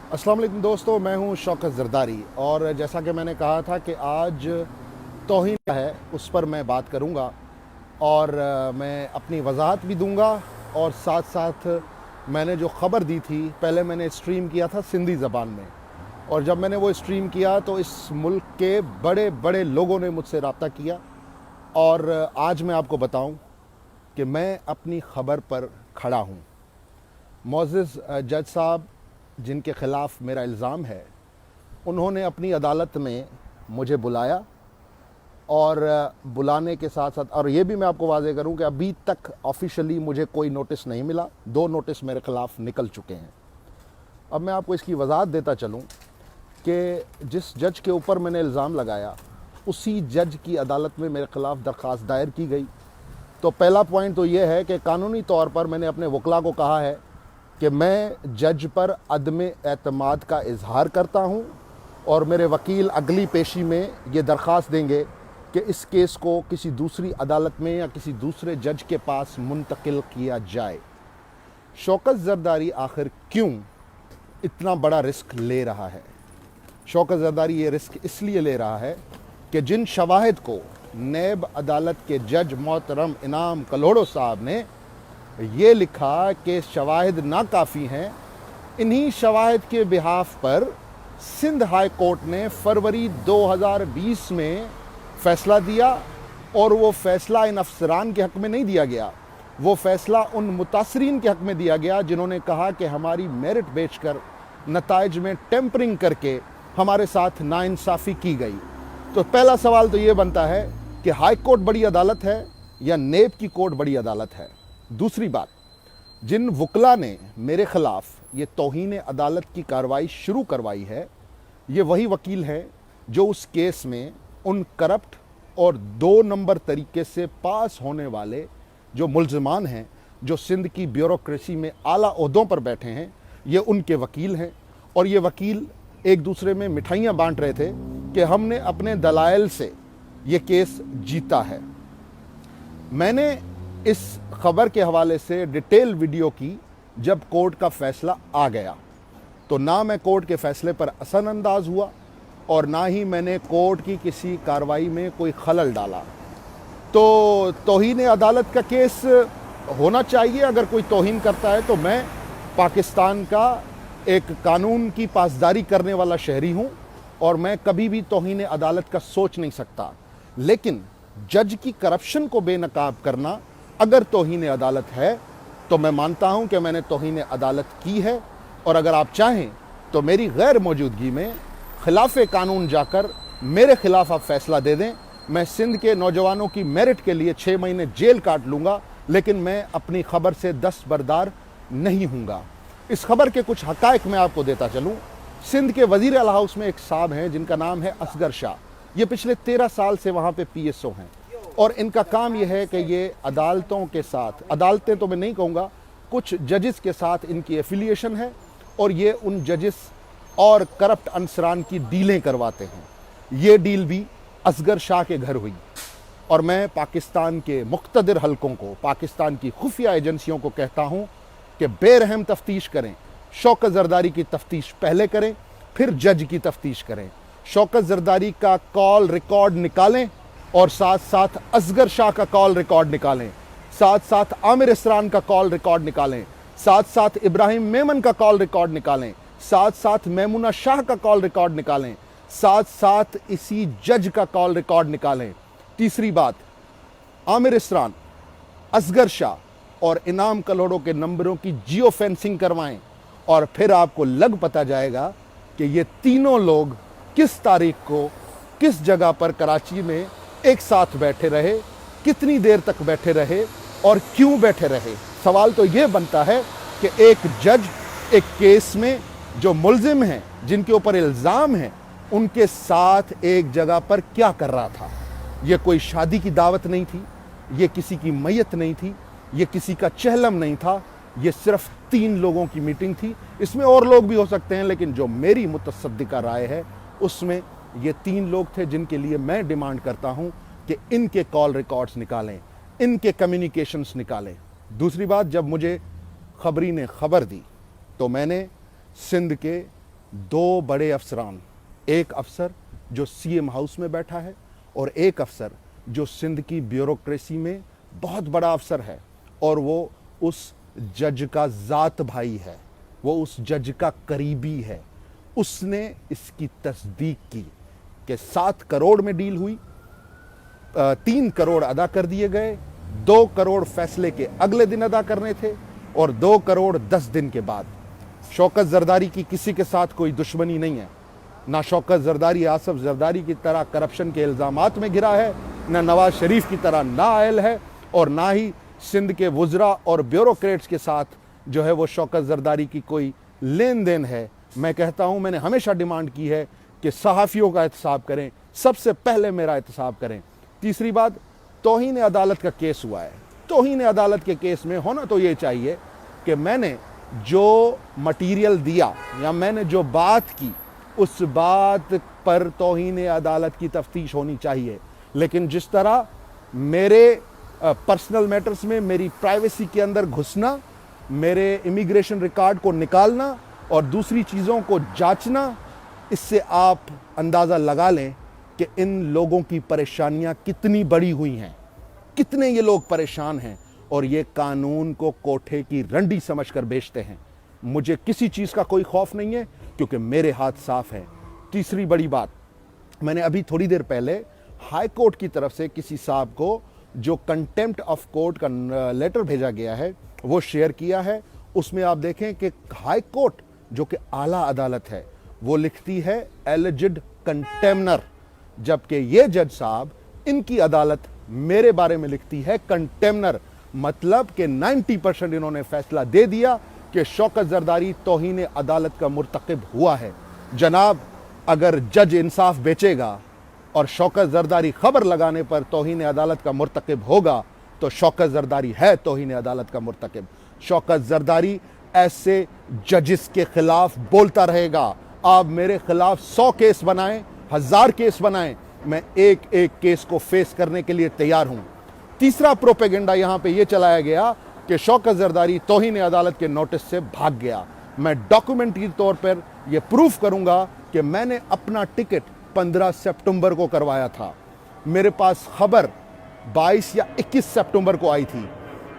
अस्सलाम वालेकुम दोस्तों, मैं हूं शौकत ज़रदारी और जैसा कि मैंने कहा था कि आज तौहीन है उस पर मैं बात करूंगा और मैं अपनी वजाहत भी दूंगा और साथ साथ मैंने जो ख़बर दी थी, पहले मैंने स्ट्रीम किया था सिंधी ज़बान में और जब मैंने वो स्ट्रीम किया तो इस मुल्क के बड़े बड़े लोगों ने मुझसे रब्ता किया और आज मैं आपको बताऊं कि मैं अपनी ख़बर पर खड़ा हूं। मोअज़्ज़िज़ जज साहब जिनके ख़िलाफ़ मेरा इल्ज़ाम है, उन्होंने अपनी अदालत में मुझे बुलाया और बुलाने के साथ साथ और ये भी मैं आपको वाज़ेह करूं कि अभी तक ऑफिशियली मुझे कोई नोटिस नहीं मिला। 2 नोटिस मेरे ख़िलाफ़ निकल चुके हैं। अब मैं आपको इसकी वजाहत देता चलूं कि जिस जज के ऊपर मैंने इल्ज़ाम लगाया, उसी जज की अदालत में मेरे ख़िलाफ़ दरख्वास्त दायर की गई। तो पहला पॉइंट तो ये है कि कानूनी तौर पर मैंने अपने वकला को कहा है कि मैं जज पर अदम एतमाद का इजहार करता हूं और मेरे वकील अगली पेशी में ये दरख्वास्त देंगे कि इस केस को किसी दूसरी अदालत में या किसी दूसरे जज के पास मुंतकिल किया जाए। शौकत ज़रदारी आखिर क्यों इतना बड़ा रिस्क ले रहा है? शौकत ज़रदारी ये रिस्क इसलिए ले रहा है कि जिन शवाहिद को नैब अदालत के जज मोहतरम इनाम कलोड़ो साहब ने ये लिखा कि शवाहिद नाकाफ़ी हैं, इन्हीं शवाहिद के बिहाफ पर सिंध हाई कोर्ट ने फरवरी 2020 में फ़ैसला दिया और वो फ़ैसला इन अफसरान के हक़ में नहीं दिया गया, वो फ़ैसला उन मुतासरीन के हक़ में दिया गया जिन्होंने कहा कि हमारी मेरिट बेचकर नताइज में टेम्परिंग करके हमारे साथ नाइंसाफ़ी की गई। तो पहला सवाल तो ये बनता है कि हाई कोर्ट बड़ी अदालत है या नेब की कोर्ट बड़ी अदालत है? दूसरी बात, जिन वकला ने मेरे ख़िलाफ़ ये तौहीन अदालत की कार्रवाई शुरू करवाई है, ये वही वकील हैं जो उस केस में उन करप्ट और 2 नंबर तरीके से पास होने वाले जो मुल्ज़मान हैं, जो सिंध की ब्यूरोक्रेसी में आला ओहदों पर बैठे हैं, ये उनके वकील हैं। और ये वकील एक दूसरे में मिठाइयाँ बांट रहे थे कि हमने अपने दलाइल से ये केस जीता है। मैंने इस खबर के हवाले से डिटेल वीडियो की जब कोर्ट का फैसला आ गया, तो ना मैं कोर्ट के फैसले पर असरअंदाज हुआ और ना ही मैंने कोर्ट की किसी कार्रवाई में कोई खलल डाला। तो तौहीन अदालत का केस होना चाहिए। अगर कोई तौहीन करता है तो मैं पाकिस्तान का एक कानून की पासदारी करने वाला शहरी हूँ और मैं कभी भी तौहीन अदालत का सोच नहीं सकता। लेकिन जज की करप्शन को बेनकाब करना अगर तौहीन अदालत है तो मैं मानता हूं कि मैंने तौहीन अदालत की है। और अगर आप चाहें तो मेरी गैर मौजूदगी में खिलाफ कानून जाकर मेरे खिलाफ आप फैसला दे दें। मैं सिंध के नौजवानों की मेरिट के लिए 6 महीने जेल काट लूँगा, लेकिन मैं अपनी खबर से दस्तबरदार नहीं हूँगा। इस खबर के कुछ हक़ाइक़ मैं आपको देता चलूँ। सिंध के वज़ीर आला हाउस में एक साहब हैं जिनका नाम है असगर शाह। ये पिछले 13 साल से वहाँ पे PSO हैं और इनका काम यह है कि ये अदालतों के साथ, अदालतें तो मैं नहीं कहूँगा, कुछ जजेस के साथ इनकी एफिलिएशन है और ये उन जजेस और करप्ट अनसरान की डीलें करवाते हैं। ये डील भी असगर शाह के घर हुई और मैं पाकिस्तान के मुक़्तदिर हलकों को, पाकिस्तान की खुफिया एजेंसियों को कहता हूँ कि बेरहम तफ्तीश करें। शौकत ज़रदारी की तफ्तीश पहले करें, फिर जज की तफ्तीश करें। शौकत ज़रदारी का कॉल रिकॉर्ड निकालें और साथ साथ असगर शाह का कॉल रिकॉर्ड निकालें, साथ साथ आमिर इसरान का कॉल रिकॉर्ड निकालें, साथ साथ इब्राहिम मेमन का कॉल रिकॉर्ड निकालें, साथ साथ मैमुना शाह का कॉल रिकॉर्ड निकालें, साथ साथ इसी जज का कॉल रिकॉर्ड निकालें। तीसरी बात, आमिर इसरान, असगर शाह और इनाम कलोड़ों के नंबरों की जियो फेंसिंग करवाएं और फिर आपको लग पता जाएगा कि ये तीनों लोग किस तारीख को किस जगह पर कराची में एक साथ बैठे रहे, कितनी देर तक बैठे रहे और क्यों बैठे रहे। सवाल तो ये बनता है कि एक जज एक केस में जो मुल्जिम हैं, जिनके ऊपर इल्ज़ाम है, उनके साथ एक जगह पर क्या कर रहा था। ये कोई शादी की दावत नहीं थी, ये किसी की मैयत नहीं थी, ये किसी का चहलम नहीं था, ये सिर्फ 3 लोगों की मीटिंग थी। इसमें और लोग भी हो सकते हैं, लेकिन जो मेरी मुतसद्दिका राय है उसमें ये 3 लोग थे जिनके लिए मैं डिमांड करता हूं कि इनके कॉल रिकॉर्ड्स निकालें, इनके कम्युनिकेशंस निकालें। दूसरी बात, जब मुझे खबरी ने खबर दी तो मैंने सिंध के दो बड़े अफसरान, एक अफसर जो सीएम हाउस में बैठा है और एक अफसर जो सिंध की ब्यूरोक्रेसी में बहुत बड़ा अफसर है, और वो उस जज का ज़ात भाई है, वो उस जज का करीबी है। उसने इसकी तस्दीक की कि 7 करोड़ में डील हुई, 3 करोड़ अदा कर दिए गए, 2 करोड़ फैसले के अगले दिन अदा करने थे और 2 करोड़ 10 दिन के बाद। शौकत जरदारी की किसी के साथ कोई दुश्मनी नहीं है, ना शौकत जरदारी आसफ जरदारी की तरह करप्शन के इल्ज़ामात में घिरा है, ना नवाज शरीफ की तरह नाअहल है, और ना ही सिंध के वुज़रा और ब्यूरोक्रेट्स के साथ जो है वो शौकत जरदारी की कोई लेन देन है। मैं कहता हूँ, मैंने हमेशा डिमांड की है कि सहाफ़ियों का एहतसाब करें, सबसे पहले मेरा एहतसाब करें। तीसरी बात, तौहीन अदालत का केस हुआ है। तौहीन अदालत के केस में होना तो ये चाहिए कि मैंने जो मटीरियल दिया या मैंने जो बात की उस बात पर तौहीन अदालत की तफ्तीश होनी चाहिए। लेकिन जिस तरह मेरे पर्सनल मैटर्स में मेरी प्राइवेसी के अंदर घुसना, मेरे इमिग्रेशन रिकॉर्ड को निकालना और दूसरी चीज़ों को जांचना, इससे आप अंदाज़ा लगा लें कि इन लोगों की परेशानियां कितनी बड़ी हुई हैं, कितने ये लोग परेशान हैं, और ये कानून को कोठे की रंडी समझकर बेचते हैं। मुझे किसी चीज़ का कोई खौफ नहीं है क्योंकि मेरे हाथ साफ हैं। तीसरी बड़ी बात, मैंने अभी थोड़ी देर पहले हाई कोर्ट की तरफ से किसी साहब को जो कंटेम्प्ट ऑफ कोर्ट का लेटर भेजा गया है वो शेयर किया है। उसमें आप देखें कि हाई कोर्ट जो कि आला अदालत है वो लिखती है एलिजिड कंटेमनर, जबकि ये जज साहब, इनकी अदालत मेरे बारे में लिखती है कंटेमनर। मतलब कि 90% इन्होंने फैसला दे दिया कि शौकत जरदारी तौहीन अदालत का मुर्तकिब हुआ है। जनाब, अगर जज इंसाफ बेचेगा और शौकत जरदारी खबर लगाने पर तौहीन अदालत का मुर्तकिब होगा तो शौकत जरदारी है तौहीन अदालत का मुर्तकिब। शौकत जरदारी ऐसे जजिस के खिलाफ बोलता रहेगा। आप मेरे खिलाफ 100 केस बनाएं, 1000 केस बनाएं, मैं एक एक केस को फेस करने के लिए तैयार हूं। तीसरा प्रोपेगेंडा यहां पे यह चलाया गया कि शौकत जरदारी तौहीन अदालत के नोटिस से भाग गया। मैं डॉक्यूमेंट्री तौर पर यह प्रूफ करूंगा कि मैंने अपना टिकट 15 सितंबर को करवाया था। मेरे पास खबर 22 या 21 सितंबर को आई थी,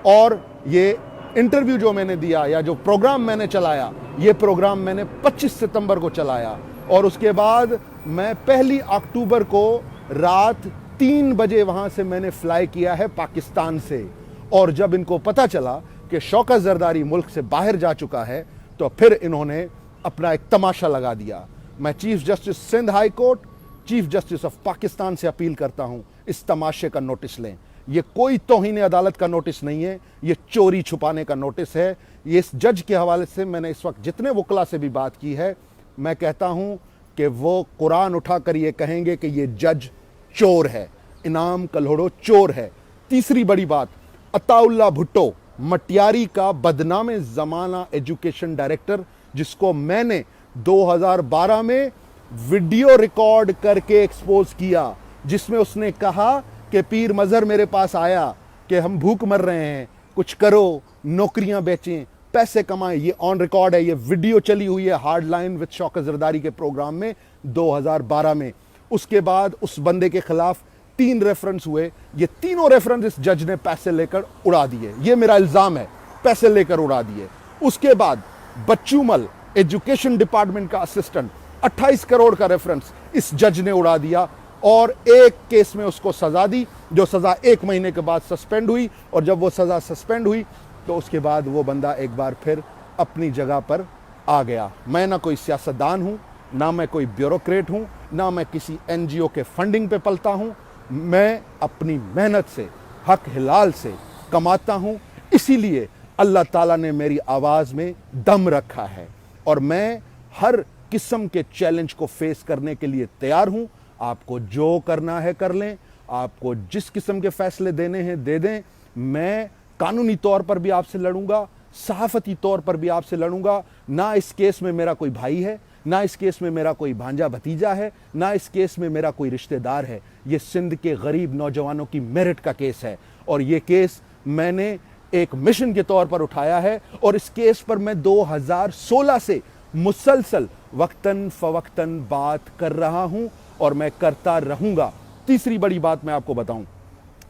और ये इंटरव्यू जो मैंने दिया या जो प्रोग्राम मैंने चलाया, ये प्रोग्राम मैंने 25 सितंबर को चलाया, और उसके बाद मैं 1 अक्टूबर को रात 3 बजे वहां से मैंने फ्लाई किया है पाकिस्तान से। और जब इनको पता चला कि शौकत जरदारी मुल्क से बाहर जा चुका है तो फिर इन्होंने अपना एक तमाशा लगा दिया। मैं chief justice Sindh high court, chief justice of Pakistan से अपील करता हूं, इस तमाशे का नोटिस लें। ये कोई तौहीन अदालत का नोटिस नहीं है, ये चोरी छुपाने का नोटिस है। ये इस जज के हवाले से मैंने इस वक्त जितने वकला से भी बात की है, मैं कहता हूं कि वो कुरान उठाकर ये कहेंगे कि ये जज चोर है, इनाम कल्होड़ो चोर है। तीसरी बड़ी बात, अताउल्ला भुट्टो, मटियारी का बदनाम ज़माना एजुकेशन डायरेक्टर, जिसको मैंने 2012 में वीडियो रिकॉर्ड करके एक्सपोज किया, जिसमें उसने कहा कि पीर मजहर मेरे पास आया कि हम भूख मर रहे हैं, कुछ करो, नौकरियां बेचें, पैसे कमाएं। ये ऑन रिकॉर्ड है, ये वीडियो चली हुई है hard line with Shaukat Zardari के प्रोग्राम में 2012 में। उसके बाद उस बंदे के खिलाफ 3 रेफरेंस हुए। ये तीनों रेफरेंस इस जज ने पैसे लेकर उड़ा दिए। ये मेरा इल्जाम है, पैसे लेकर उड़ा दिए। उसके बाद बच्चूमल, एजुकेशन डिपार्टमेंट का असिस्टेंट, 28 करोड़ का रेफरेंस इस जज ने उड़ा दिया, और एक केस में उसको सजा दी, जो सजा 1 महीने के बाद सस्पेंड हुई। और जब वो सजा सस्पेंड हुई तो उसके बाद वो बंदा एक बार फिर अपनी जगह पर आ गया। मैं ना कोई सियासतदान हूं, ना मैं कोई ब्यूरोक्रेट हूं, ना मैं किसी एनजीओ के फंडिंग पे पलता हूं। मैं अपनी मेहनत से, हक हिलाल से कमाता हूं। इसीलिए अल्लाह ताला ने मेरी आवाज़ में दम रखा है, और मैं हर किस्म के चैलेंज को फेस करने के लिए तैयार हूं। आपको जो करना है कर लें, आपको जिस किस्म के फैसले देने हैं दे दें। मैं कानूनी तौर पर भी आपसे लड़ूंगा, सहाफती तौर पर भी आपसे लड़ूंगा। ना इस केस में मेरा कोई भाई है, ना इस केस में मेरा कोई भांजा भतीजा है, ना इस केस में मेरा कोई रिश्तेदार है। ये सिंध के गरीब नौजवानों की मेरिट का केस है, और ये केस मैंने एक मिशन के तौर पर उठाया है। और इस केस पर मैं 2016 से मुसलसल वक्तन फवक्तन बात कर रहा हूं और मैं करता रहूंगा। तीसरी बड़ी बात मैं आपको बताऊं,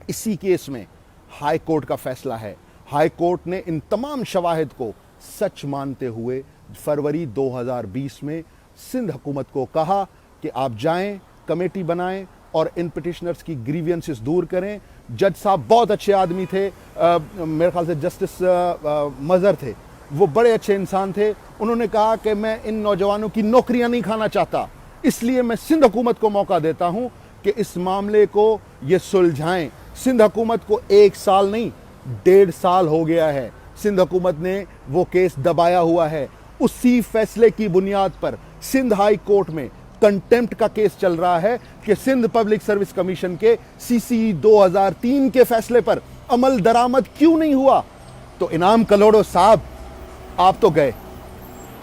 इसी केस में हाई कोर्ट का फैसला है। हाई कोर्ट ने इन तमाम शवाहिद को सच मानते हुए फरवरी 2020 में सिंध हुकूमत को कहा कि आप जाएं, कमेटी बनाएं और इन पिटिशनर्स की ग्रीवियंसेस दूर करें। जज साहब बहुत अच्छे आदमी थे, मेरे ख्याल से जस्टिस मजहर थे, वो बड़े अच्छे इंसान थे। उन्होंने कहा कि मैं इन नौजवानों की नौकरियां नहीं खाना चाहता, इसलिए मैं सिंध हुकूमत को मौका देता हूं कि इस मामले को ये सुलझाएं। सिंध हुकूमत को 1 साल नहीं 1.5 साल हो गया है सिंध हुकूमत ने वो केस दबाया हुआ है। उसी फैसले की बुनियाद पर सिंध हाई कोर्ट में कंटेम्प्ट का केस चल रहा है कि सिंध पब्लिक सर्विस कमीशन के CCE 2003 के फैसले पर अमल दरामद क्यों नहीं हुआ। तो इनाम कलोड़ो साहब, आप तो गए,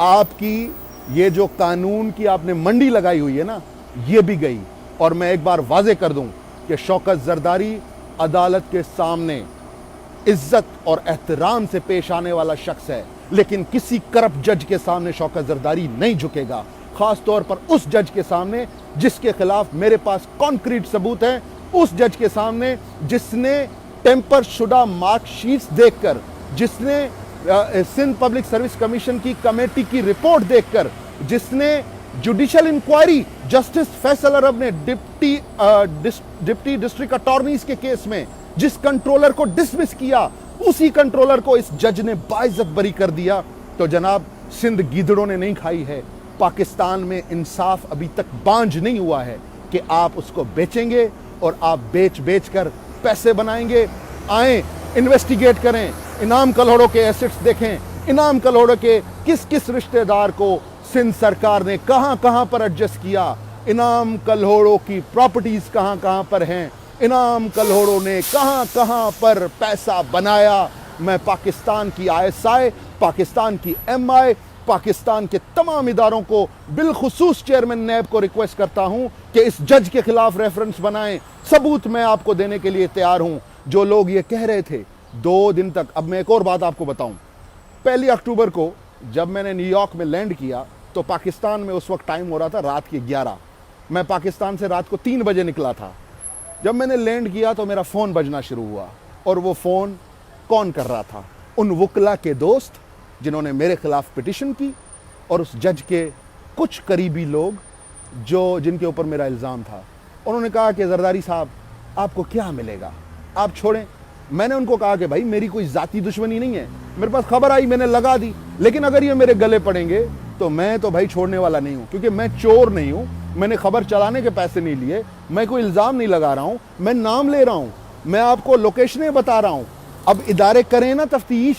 आपकी ये जो कानून की आपने मंडी लगाई हुई है ना, ये भी गई। और मैं एक बार वाजे कर दूं कि शौकत जरदारी अदालत के सामने इज्जत और एहतराम से पेश आने वाला शख्स है, लेकिन किसी करप्ट जज के सामने शौकत जरदारी नहीं झुकेगा, खास तौर पर उस जज के सामने जिसके खिलाफ मेरे पास कॉन्क्रीट सबूत है, उस जज के सामने जिसने टेम्पर शुदा मार्कशीट्स देखकर, जिसने सिंध पब्लिक सर्विस कमीशन की कमेटी की रिपोर्ट देखकर, जिसने जुडिशियल इंक्वायरी जस्टिस फैसल अरब ने डिप्टी डिस्ट्रिक्ट अटॉर्नीज के केस में जिस कंट्रोलर को डिसमिस किया, उसी कंट्रोलर को इस जज ने बाइज्जत बरी कर दिया। तो जनाब, सिंध गीदड़ों ने नहीं खाई है। पाकिस्तान में इंसाफ अभी तक बांझ नहीं हुआ है कि आप उसको बेचेंगे और आप बेच कर पैसे बनाएंगे। आए, इन्वेस्टिगेट करें, इनाम कलोड़ों के एसेट्स देखें, इनाम कलोड़ों के किस किस रिश्तेदार को सिंध सरकार ने कहां कहां पर एडजस्ट किया, इनाम कल्होड़ों की प्रॉपर्टीज कहां कहां पर हैं, इनाम कल्होड़ों ने कहां कहां पर पैसा बनाया। मैं पाकिस्तान की ISI, पाकिस्तान की MI, पाकिस्तान के तमाम इदारों को, बिलखुसूस चेयरमैन नैब को रिक्वेस्ट करता हूं कि इस जज के खिलाफ रेफरेंस बनाएं। सबूत मैं आपको देने के लिए तैयार हूं। जो लोग ये कह रहे थे 2 दिन तक, अब मैं एक और बात आपको बताऊं, 1 अक्टूबर को जब मैंने न्यूयॉर्क में लैंड किया तो पाकिस्तान में उस वक्त टाइम हो रहा था रात के 11। मैं पाकिस्तान से रात को 3 बजे निकला था। जब मैंने लैंड किया तो मेरा फ़ोन बजना शुरू हुआ, और वो फ़ोन कौन कर रहा था? उन वकला के दोस्त जिन्होंने मेरे खिलाफ पिटिशन की, और उस जज के कुछ करीबी लोग जो जिनके ऊपर मेरा इल्ज़ाम था। उन्होंने कहा कि जरदारी साहब, आपको क्या मिलेगा, आप छोड़ें। मैंने उनको कहा कि भाई मेरी कोई ज़ाती दुश्मनी नहीं है, मेरे पास खबर आई मैंने लगा दी, लेकिन अगर ये मेरे गले पड़ेंगे तो मैं तो भाई छोड़ने वाला नहीं हूँ, क्योंकि मैं चोर नहीं हूँ, मैंने खबर चलाने के पैसे नहीं लिए, मैं कोई इल्ज़ाम नहीं लगा रहा हूँ, मैं नाम ले रहा हूँ, मैं आपको लोकेशनें बता रहा हूँ। अब इदारे करें ना तफ्तीश,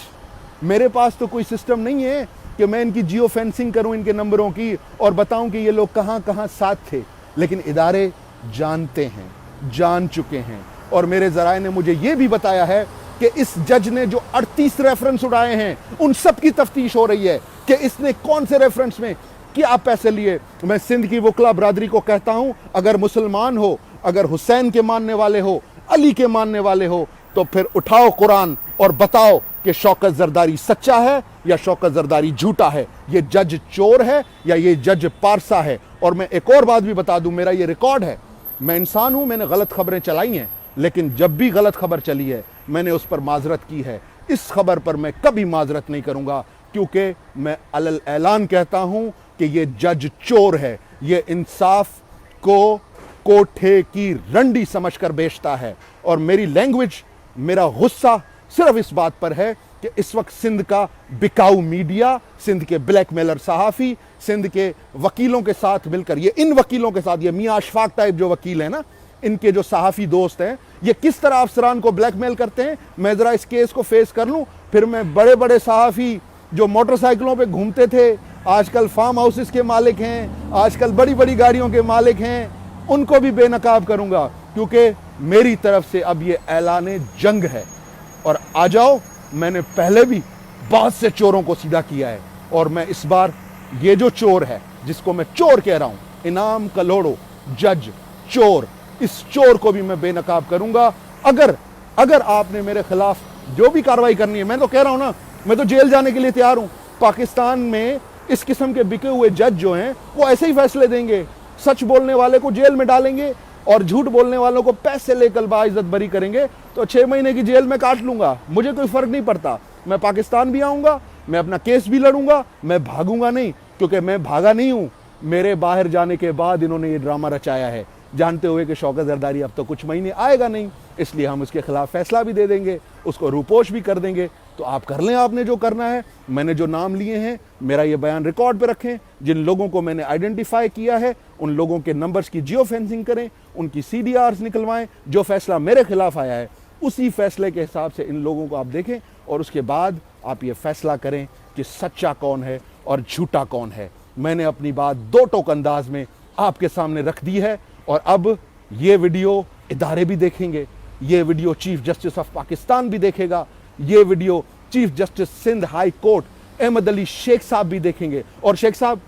मेरे पास तो कोई सिस्टम नहीं है कि मैं इनकी जियो फेंसिंग करूँ इनके नंबरों की और बताऊँ कि ये लोग कहाँ कहाँ साथ थे, लेकिन इदारे जानते हैं, जान चुके हैं। और मेरे ज़राए ने मुझे ये भी बताया है कि इस जज ने जो 38 रेफरेंस उड़ाए हैं, उन सब की तफ्तीश हो रही है कि इसने कौन से रेफरेंस में क्या पैसे लिए। मैं सिंध की वकला बरादरी को कहता हूं, अगर मुसलमान हो, अगर हुसैन के मानने वाले हो, अली के मानने वाले हो, तो फिर उठाओ कुरान और बताओ कि शौकत जरदारी सच्चा है या शौकत जरदारी झूठा है, ये जज चोर है या ये जज पारसा है। और मैं एक और बात भी बता दूं, मेरा ये रिकॉर्ड है, मैं इंसान हूं, मैंने गलत खबरें चलाई हैं, लेकिन जब भी गलत खबर चली है मैंने उस पर माजरत की है। इस खबर पर मैं कभी माजरत नहीं करूंगा, क्योंकि मैं अलल ऐलान कहता हूं कि ये जज चोर है, ये इंसाफ को कोठे की रंडी समझकर बेचता है। और मेरी लैंग्वेज, मेरा गुस्सा सिर्फ इस बात पर है कि इस वक्त सिंध का बिकाऊ मीडिया, सिंध के ब्लैकमेलर सहाफ़ी, सिंध के वकीलों के साथ मिलकर, ये इन वकीलों के साथ, ये मियाँ अशफाक टाइप जो वकील हैं ना, इनके जो सहाफ़ी दोस्त हैं, ये किस तरह अफसरान को ब्लैकमेल करते हैं। मैं ज़रा इस केस को फेस कर लूँ, फिर मैं बड़े बड़े सहाफ़ी जो मोटरसाइकिलों पे घूमते थे, आजकल फार्म हाउसेस के मालिक हैं, आजकल बड़ी बड़ी गाड़ियों के मालिक हैं, उनको भी बेनकाब करूँगा, क्योंकि मेरी तरफ से अब ये ऐलान जंग है। और आ जाओ, मैंने पहले भी बहुत से चोरों को सीधा किया है, और मैं इस बार ये जो चोर है, जिसको मैं चोर कह रहा हूँ, इनाम कलोड़ो जज चोर, इस चोर को भी मैं बेनकाब करूंगा। अगर आपने मेरे खिलाफ जो भी कार्रवाई करनी है, मैं तो कह रहा हूं ना, मैं तो जेल जाने के लिए तैयार हूं। पाकिस्तान में इस किस्म के बिके हुए जज जो हैं वो ऐसे ही फैसले देंगे, सच बोलने वाले को जेल में डालेंगे और झूठ बोलने वालों को पैसे लेकर बाइज्जत बरी करेंगे। तो 6 महीने की जेल में काट लूंगा, मुझे कोई फर्क नहीं पड़ता। मैं पाकिस्तान भी आऊंगा, मैं अपना केस भी लड़ूंगा, मैं भागूंगा नहीं, क्योंकि मैं भागा नहीं हूं। मेरे बाहर जाने के बाद इन्होंने ये ड्रामा रचाया है, जानते हुए कि शौकत जरदारी अब तो कुछ महीने आएगा नहीं, इसलिए हम उसके खिलाफ फैसला भी दे देंगे, उसको रूपोश भी कर देंगे। तो आप कर लें आपने जो करना है। मैंने जो नाम लिए हैं, मेरा ये बयान रिकॉर्ड पे रखें। जिन लोगों को मैंने आइडेंटिफाई किया है उन लोगों के नंबर्स की जियो फेंसिंग करें, उनकी CDRs निकलवाएं। जो फैसला मेरे खिलाफ आया है उसी फैसले के हिसाब से इन लोगों को आप देखें और उसके बाद आप ये फैसला करें कि सच्चा कौन है और झूठा कौन है। मैंने अपनी बात 2 टोक अंदाज में आपके सामने रख दी है और अब ये वीडियो इदारे भी देखेंगे, ये video chief justice of Pakistan भी देखेगा, ये video chief justice Sindh high court Ahmed Ali Shaikh sahab भी देखेंगे। और शेख साहब,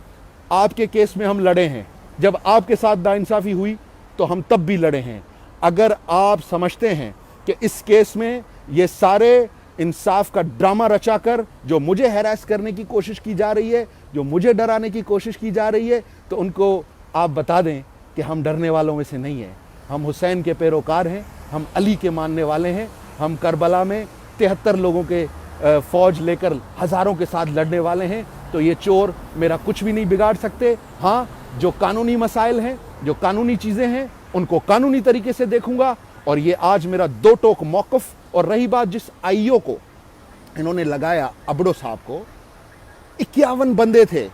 आपके केस में हम लड़े हैं, जब आपके साथ नाइंसाफ़ी हुई तो हम तब भी लड़े हैं। अगर आप समझते हैं कि इस केस में ये सारे इंसाफ का ड्रामा रचाकर जो मुझे हैरास करने की कोशिश की जा रही है, जो मुझे डराने की कोशिश की जा रही है, तो उनको आप बता दें कि हम डरने वालों में से नहीं हैं। हम हुसैन के पैरोकार हैं, हम अली के मानने वाले हैं। हम करबला में 73 लोगों के फौज लेकर हज़ारों के साथ लड़ने वाले हैं। तो ये चोर मेरा कुछ भी नहीं बिगाड़ सकते। हाँ, जो कानूनी मसाइल हैं, जो कानूनी चीज़ें हैं, उनको कानूनी तरीके से देखूंगा। और ये आज मेरा 2 टोक मौक़िफ़। और रही बात जिस IO को इन्होंने लगाया, अबड़ो साहब को, 51 बंदे थे,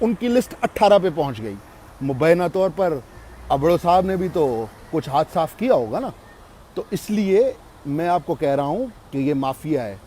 उनकी लिस्ट 18 पे पहुंच गई। मुबैना तौर पर अबड़ो साहब ने भी तो कुछ हाथ साफ किया होगा ना। तो इसलिए मैं आपको कह रहा हूं कि ये माफिया है,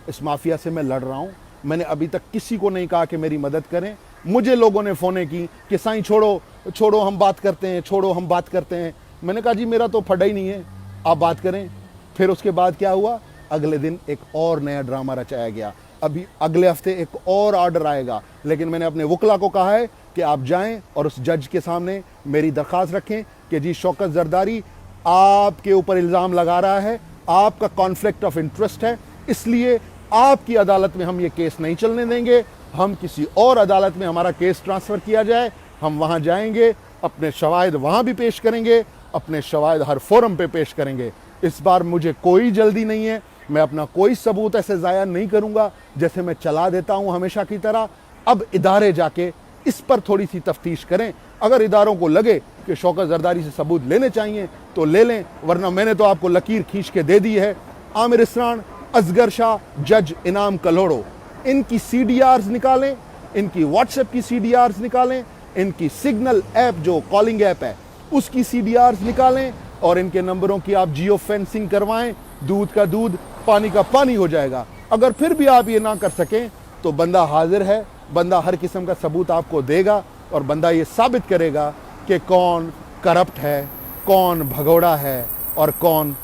इस माफिया से मैं लड़ रहा हूं। मैंने अभी तक किसी को नहीं कहा कि मेरी मदद करें। मुझे लोगों ने फ़ोनें की कि साईं छोड़ो छोड़ो हम बात करते हैं, छोड़ो हम बात करते हैं। मैंने कहा जी मेरा तो फटा ही नहीं है, आप बात करें। फिर उसके बाद क्या हुआ, अगले दिन एक और नया ड्रामा रचाया गया। अभी अगले हफ्ते एक और ऑर्डर आएगा, लेकिन मैंने अपने वकला को कहा है कि आप जाएं और उस जज के सामने मेरी दरख्वास्त रखें कि जी शौकत जरदारी आपके ऊपर इल्ज़ाम लगा रहा है, आपका कॉन्फ्लिक्ट ऑफ इंटरेस्ट है, इसलिए आपकी अदालत में हम ये केस नहीं चलने देंगे। हम किसी और अदालत में हमारा केस ट्रांसफ़र किया जाए, हम वहाँ जाएंगे, अपने शवाहिद वहाँ भी पेश करेंगे, अपने शवाहिद हर फोरम पे पेश करेंगे। इस बार मुझे कोई जल्दी नहीं है, मैं अपना कोई सबूत ऐसे ज़ाया नहीं करूँगा जैसे मैं चला देता हूँ हमेशा की तरह। अब इदारे जाके इस पर थोड़ी सी तफ्तीश करें। अगर इदारों को लगे कि शौकत जरदारी से सबूत लेने चाहिए तो ले लें, वरना मैंने तो आपको लकीर खींच के दे दी है। आमिर इसरान, असगर शाह, जज इनाम कलोड़ो, इनकी CDRs निकालें, इनकी व्हाट्सएप की CDRs निकालें, इनकी सिग्नल ऐप जो कॉलिंग ऐप है उसकी CDRs निकालें और इनके नंबरों की आप जियो फेंसिंग करवाएं। दूध का दूध, पानी का पानी हो जाएगा। अगर फिर भी आप ये ना कर सकें तो बंदा हाजिर है, बंदा हर किस्म का सबूत आपको देगा और बंदा ये साबित करेगा कि कौन करप्ट है, कौन भगोड़ा है और कौन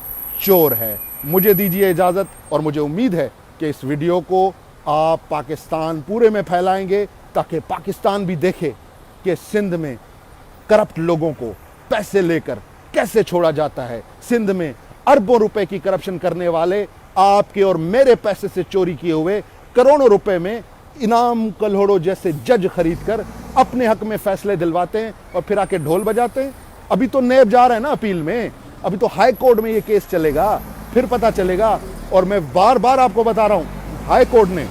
चोर है। मुझे दीजिए इजाज़त और मुझे उम्मीद है कि इस वीडियो को आप पाकिस्तान पूरे में फैलाएंगे ताकि पाकिस्तान भी देखे कि सिंध में करप्ट लोगों को पैसे लेकर कैसे छोड़ा जाता है। सिंध में अरबों रुपए की करप्शन करने वाले आपके और मेरे पैसे से चोरी किए हुए करोड़ों रुपए में इनाम कल्होड़ो जैसे जज खरीद कर अपने हक में फैसले दिलवाते हैं और फिर आके ढोल बजाते हैं। अभी तो नैब जा रहा है ना अपील में, अभी तो हाई कोर्ट में ये केस चलेगा, फिर पता चलेगा। और मैं बार बार आपको बता रहा हूं, हाई कोर्ट ने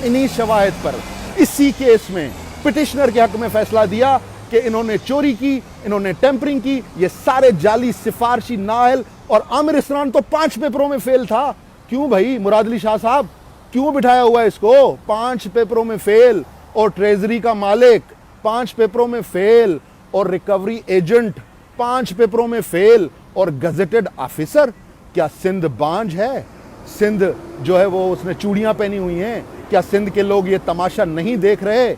इन्हीं शवाहिद पर इसी केस में पिटिशनर के हक में फैसला दिया कि इन्होंने चोरी की, इन्होंने टेम्परिंग की। ये सारे जाली सिफारशी नाअहल। और आमिर इसरान तो 5 पेपरों में फेल था। क्यों भाई मुराद अली शाह साहब, क्यों बिठाया हुआ है इसको? 5 पेपरों में फेल। और ट्रेजरी का मालिक 5 पेपरों में फेल। और रिकवरी एजेंट 5 पेपरों में फेल। और गजेटेड ऑफिसर, क्या सिंध बांझ है? सिंध जो है वो उसने चूड़ियां पहनी हुई हैं। क्या सिंध के लोग ये तमाशा नहीं देख रहे?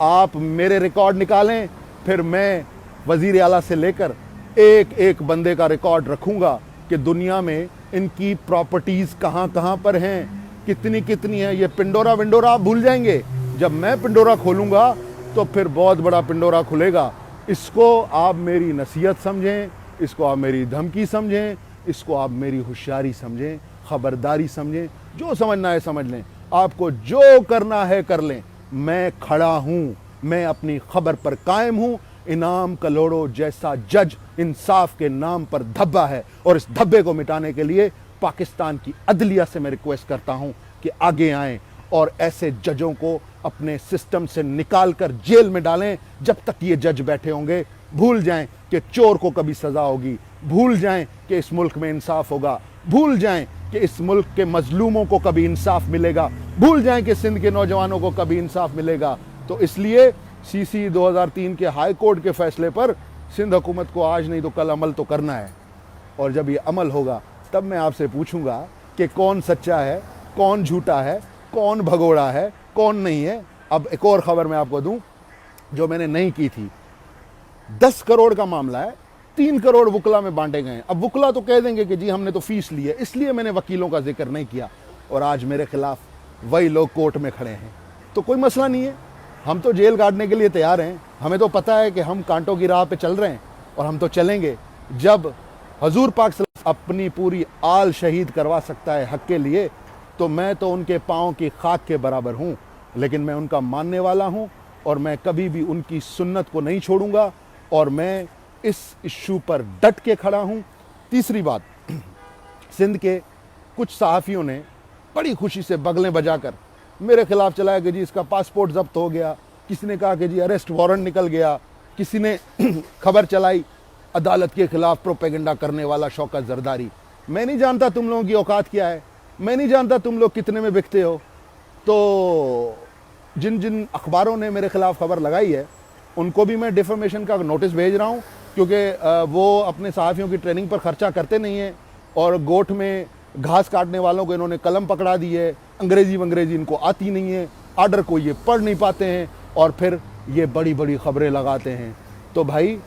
आप मेरे रिकॉर्ड निकालें, फिर मैं वजीर आला से लेकर एक एक बंदे का रिकॉर्ड रखूंगा कि दुनिया में इनकी प्रॉपर्टीज कहां कहां पर हैं, कितनी कितनी है। ये पिंडोरा विंडोरा आप भूल जाएंगे। जब मैं पिंडोरा खोलूंगा तो फिर बहुत बड़ा पिंडोरा खुलेगा। इसको आप मेरी नसीहत समझें, इसको आप मेरी धमकी समझें, इसको आप मेरी होशियारी समझें, खबरदारी समझें। जो समझना है समझ लें, आपको जो करना है कर लें। मैं खड़ा हूँ, मैं अपनी खबर पर कायम हूँ। इनाम कलोड़ो जैसा जज इंसाफ के नाम पर धब्बा है, और इस धब्बे को मिटाने के लिए पाकिस्तान की अदलिया से मैं रिक्वेस्ट करता हूँ कि आगे आएं और ऐसे जजों को अपने सिस्टम से निकाल कर जेल में डालें। जब तक ये जज बैठे होंगे, भूल जाएं कि चोर को कभी सज़ा होगी, भूल जाएं कि इस मुल्क में इंसाफ होगा, भूल जाएं कि इस मुल्क के मजलूमों को कभी इंसाफ मिलेगा, भूल जाएं कि सिंध के नौजवानों को कभी इंसाफ मिलेगा। तो इसलिए सीसी 2003 के हाई कोर्ट के फैसले पर सिंध हुकूमत को आज नहीं तो कल अमल तो करना है, और जब ये अमल होगा तब मैं आपसे पूछूंगा कि कौन सच्चा है, कौन झूठा है, कौन भगोड़ा है, कौन नहीं है। अब एक और खबर मैं आपको दूं जो मैंने नहीं की थी। 10 करोड़ का मामला है, 3 करोड़ वुकला में बांटे गए हैं। अब वुकला तो कह देंगे कि जी हमने तो फीस ली है, इसलिए मैंने वकीलों का जिक्र नहीं किया, और आज मेरे खिलाफ वही लोग कोर्ट में खड़े हैं। तो कोई मसला नहीं है, हम तो जेल काटने के लिए तैयार हैं। हमें तो पता है कि हम कांटों की राह पे चल रहे हैं, और हम तो चलेंगे। जब हजूर पाक अपनी पूरी आल शहीद करवा सकता है हक के लिए, तो मैं तो उनके पाँव की खाक के बराबर हूँ, लेकिन मैं उनका मानने वाला हूँ, और मैं कभी भी उनकी सुन्नत को नहीं छोड़ूंगा, और मैं इस इशू पर डट के खड़ा हूँ। तीसरी बात, सिंध के कुछ सहाफ़ियों ने बड़ी खुशी से बगलें बजाकर मेरे खिलाफ चलाया कि जी इसका पासपोर्ट जब्त हो गया, किसी ने कहा कि जी अरेस्ट वारंट निकल गया, किसी ने खबर चलाई अदालत के खिलाफ प्रोपेगेंडा करने वाला शौकत जरदारी। मैं नहीं जानता तुम लोगों की औकात क्या है, मैं नहीं जानता तुम लोग कितने में बिकते हो। तो जिन जिन अखबारों ने मेरे खिलाफ खबर लगाई है उनको भी मैं डिफेमेशन का नोटिस भेज रहा हूँ, क्योंकि वो अपने सहाफ़ियों की ट्रेनिंग पर ख़र्चा करते नहीं हैं, और गोठ में घास काटने वालों को इन्होंने कलम पकड़ा दी है। अंग्रेज़ी वंग्रेज़ी इनको आती नहीं है, आर्डर को ये पढ़ नहीं पाते हैं, और फिर ये बड़ी बड़ी खबरें लगाते हैं। तो भाई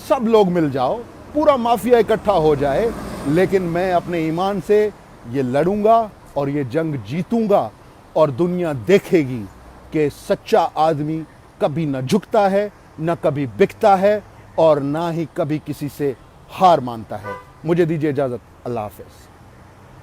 सब लोग मिल जाओ, पूरा माफिया इकट्ठा हो जाए, लेकिन मैं अपने ईमान से ये लड़ूंगा और ये जंग जीतूंगा, और दुनिया देखेगी कि सच्चा आदमी कभी न झुकता है, न कभी बिकता है, और ना ही कभी किसी से हार मानता है। मुझे दीजिए इजाज़त। अल्लाह हाफ़िज़।